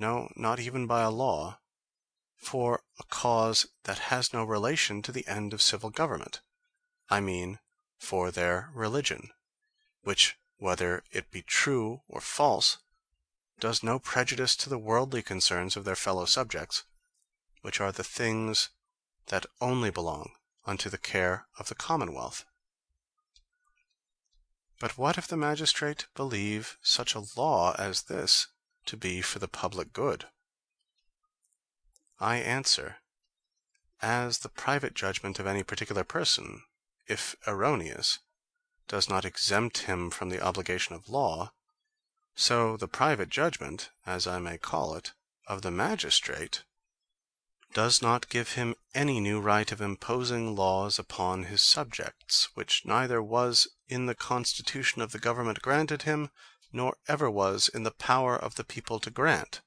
no, not even by a law, for a cause that has no relation to the end of civil government, I mean for their religion, which, whether it be true or false, does no prejudice to the worldly concerns of their fellow subjects, which are the things that only belong unto the care of the commonwealth. But what if the magistrate believe such a law as this to be for the public good? I answer, as the private judgment of any particular person, if erroneous, does not exempt him from the obligation of law, so the private judgment, as I may call it, of the magistrate does not give him any new right of imposing laws upon his subjects, which neither was in the constitution of the government granted him, nor ever was in the power of the people to grant;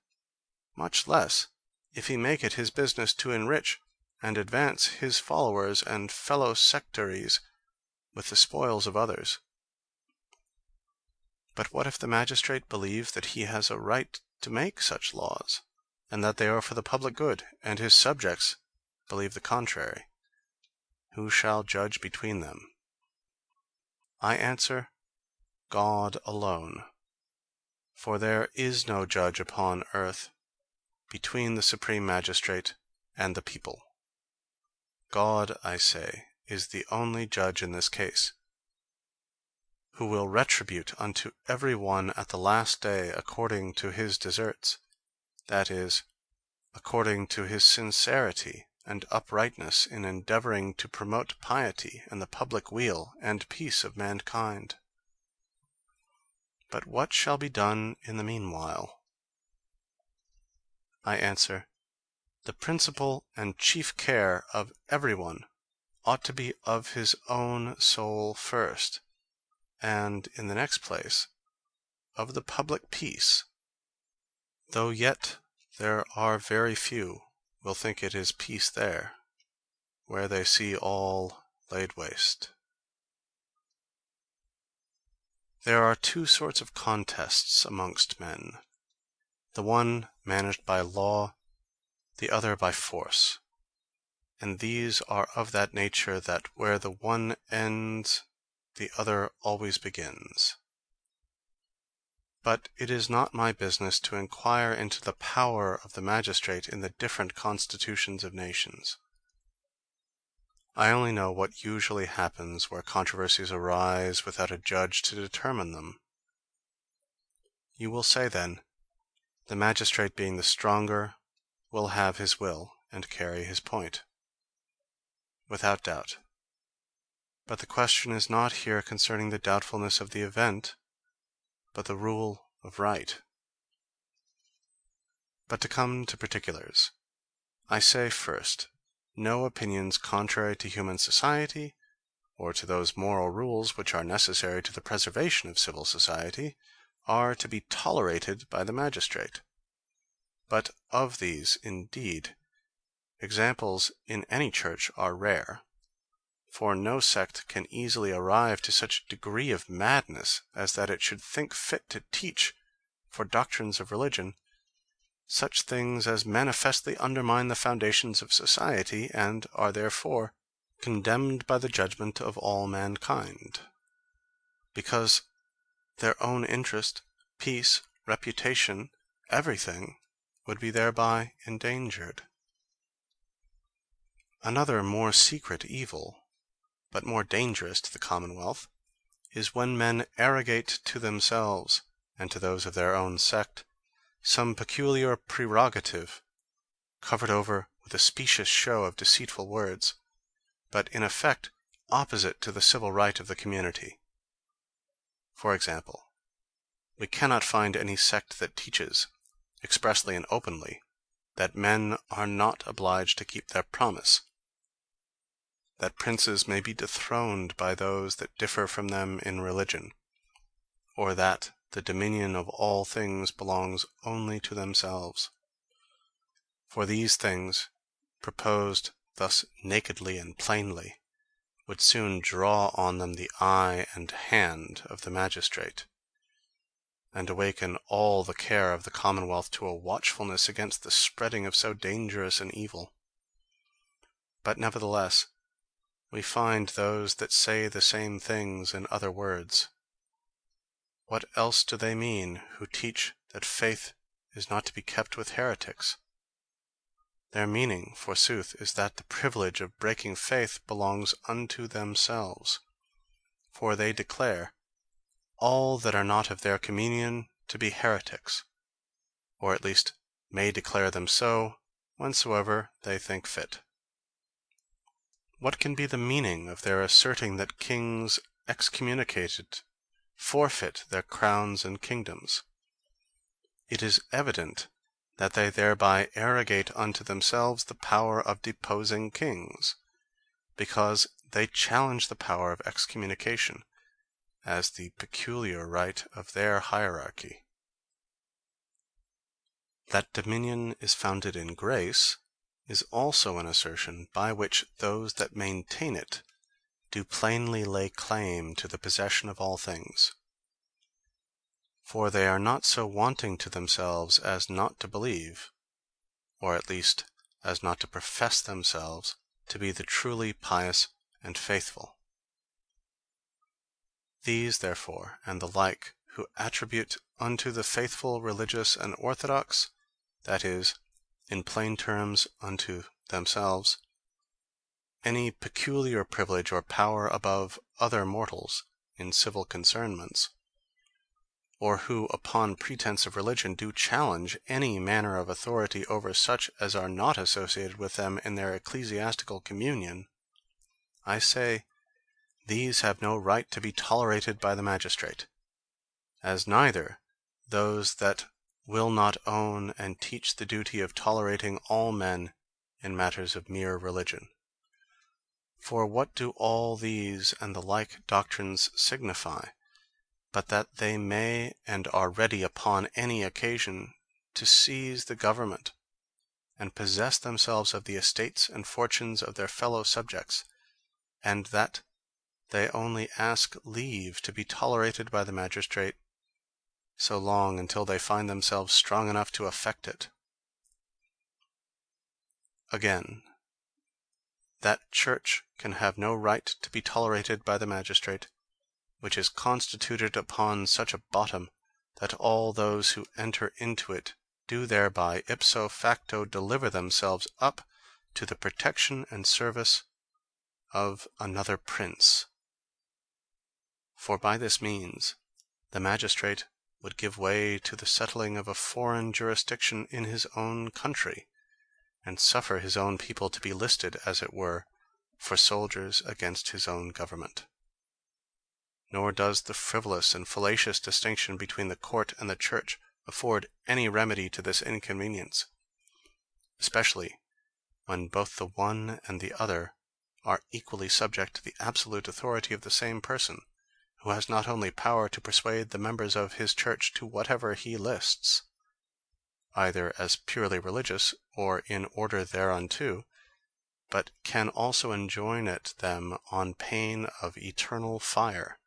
much less if he make it his business to enrich and advance his followers and fellow sectaries with the spoils of others. But what if the magistrate believe that he has a right to make such laws, and that they are for the public good, and his subjects believe the contrary? Who shall judge between them? I answer, God alone. For there is no judge upon earth between the supreme magistrate and the people. God, I say, is the only judge in this case, who will retribute unto every one at the last day according to his deserts, that is, according to his sincerity and uprightness in endeavoring to promote piety and the public weal and peace of mankind. But what shall be done in the meanwhile? I answer, the principal and chief care of everyone ought to be of his own soul first, and, in the next place, of the public peace, though yet there are very few will think it is peace there, where they see all laid waste. There are two sorts of contests amongst men, the one managed by law, the other by force, and these are of that nature that where the one ends, the other always begins. But it is not my business to inquire into the power of the magistrate in the different constitutions of nations. I only know what usually happens where controversies arise without a judge to determine them. You will say then, the magistrate being the stronger will have his will and carry his point. Without doubt. But the question is not here concerning the doubtfulness of the event, but the rule of right. But to come to particulars, I say first, no opinions contrary to human society, or to those moral rules which are necessary to the preservation of civil society, are to be tolerated by the magistrate. But of these, indeed, examples in any church are rare, for no sect can easily arrive to such a degree of madness as that it should think fit to teach, for doctrines of religion, such things as manifestly undermine the foundations of society, and are therefore condemned by the judgment of all mankind, because their own interest, peace, reputation, everything, would be thereby endangered. Another more secret evil, but more dangerous to the commonwealth, is when men arrogate to themselves, and to those of their own sect, some peculiar prerogative, covered over with a specious show of deceitful words, but in effect opposite to the civil right of the community. For example, we cannot find any sect that teaches, expressly and openly, that men are not obliged to keep their promise, that princes may be dethroned by those that differ from them in religion, or that the dominion of all things belongs only to themselves. For these things, proposed thus nakedly and plainly, would soon draw on them the eye and hand of the magistrate, and awaken all the care of the commonwealth to a watchfulness against the spreading of so dangerous an evil. But nevertheless, we find those that say the same things in other words. What else do they mean who teach that faith is not to be kept with heretics? Their meaning, forsooth, is that the privilege of breaking faith belongs unto themselves. For they declare all that are not of their communion to be heretics, or at least may declare them so whensoever they think fit. What can be the meaning of their asserting that kings excommunicated forfeit their crowns and kingdoms? It is evident that they thereby arrogate unto themselves the power of deposing kings, because they challenge the power of excommunication as the peculiar right of their hierarchy. That dominion is founded in grace is also an assertion by which those that maintain it do plainly lay claim to the possession of all things. For they are not so wanting to themselves as not to believe, or at least as not to profess themselves to be the truly pious and faithful. These, therefore, and the like, who attribute unto the faithful, religious, and orthodox, that is, in plain terms, unto themselves, any peculiar privilege or power above other mortals in civil concernments, or who, upon pretense of religion, do challenge any manner of authority over such as are not associated with them in their ecclesiastical communion, I say, these have no right to be tolerated by the magistrate, as neither those that will not own and teach the duty of tolerating all men in matters of mere religion. For what do all these and the like doctrines signify, but that they may and are ready upon any occasion to seize the government, and possess themselves of the estates and fortunes of their fellow subjects, and that they only ask leave to be tolerated by the magistrate, so long until they find themselves strong enough to effect it? Again, that church can have no right to be tolerated by the magistrate, which is constituted upon such a bottom, that all those who enter into it do thereby ipso facto deliver themselves up to the protection and service of another prince. For by this means the magistrate would give way to the settling of a foreign jurisdiction in his own country, and suffer his own people to be listed, as it were, for soldiers against his own government. Nor does the frivolous and fallacious distinction between the court and the church afford any remedy to this inconvenience, especially when both the one and the other are equally subject to the absolute authority of the same person, who has not only power to persuade the members of his church to whatever he lists, either as purely religious or in order thereunto, but can also enjoin it them on pain of eternal fire.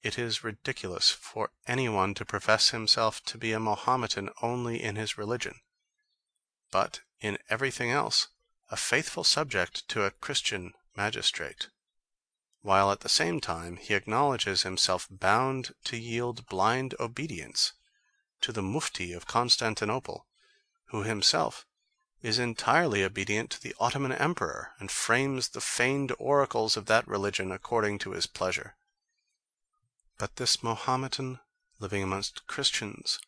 It is ridiculous for anyone to profess himself to be a Mohammedan only in his religion, but in everything else a faithful subject to a Christian magistrate, while at the same time he acknowledges himself bound to yield blind obedience to the Mufti of Constantinople, who himself is entirely obedient to the Ottoman Emperor, and frames the feigned oracles of that religion according to his pleasure. But this Mohammedan, living amongst Christians,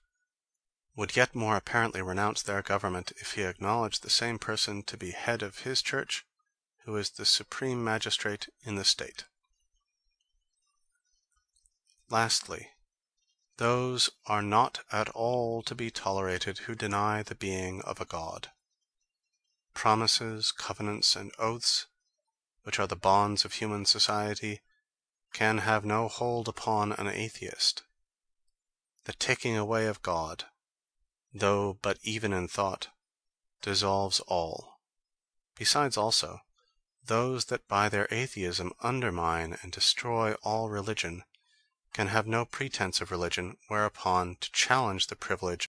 would yet more apparently renounce their government if he acknowledged the same person to be head of his church, who is the supreme magistrate in the state. Lastly, those are not at all to be tolerated who deny the being of a God. Promises, covenants, and oaths, which are the bonds of human society, can have no hold upon an atheist. The taking away of God, though but even in thought, dissolves all. Besides also, those that by their atheism undermine and destroy all religion can have no pretense of religion whereupon to challenge the privilege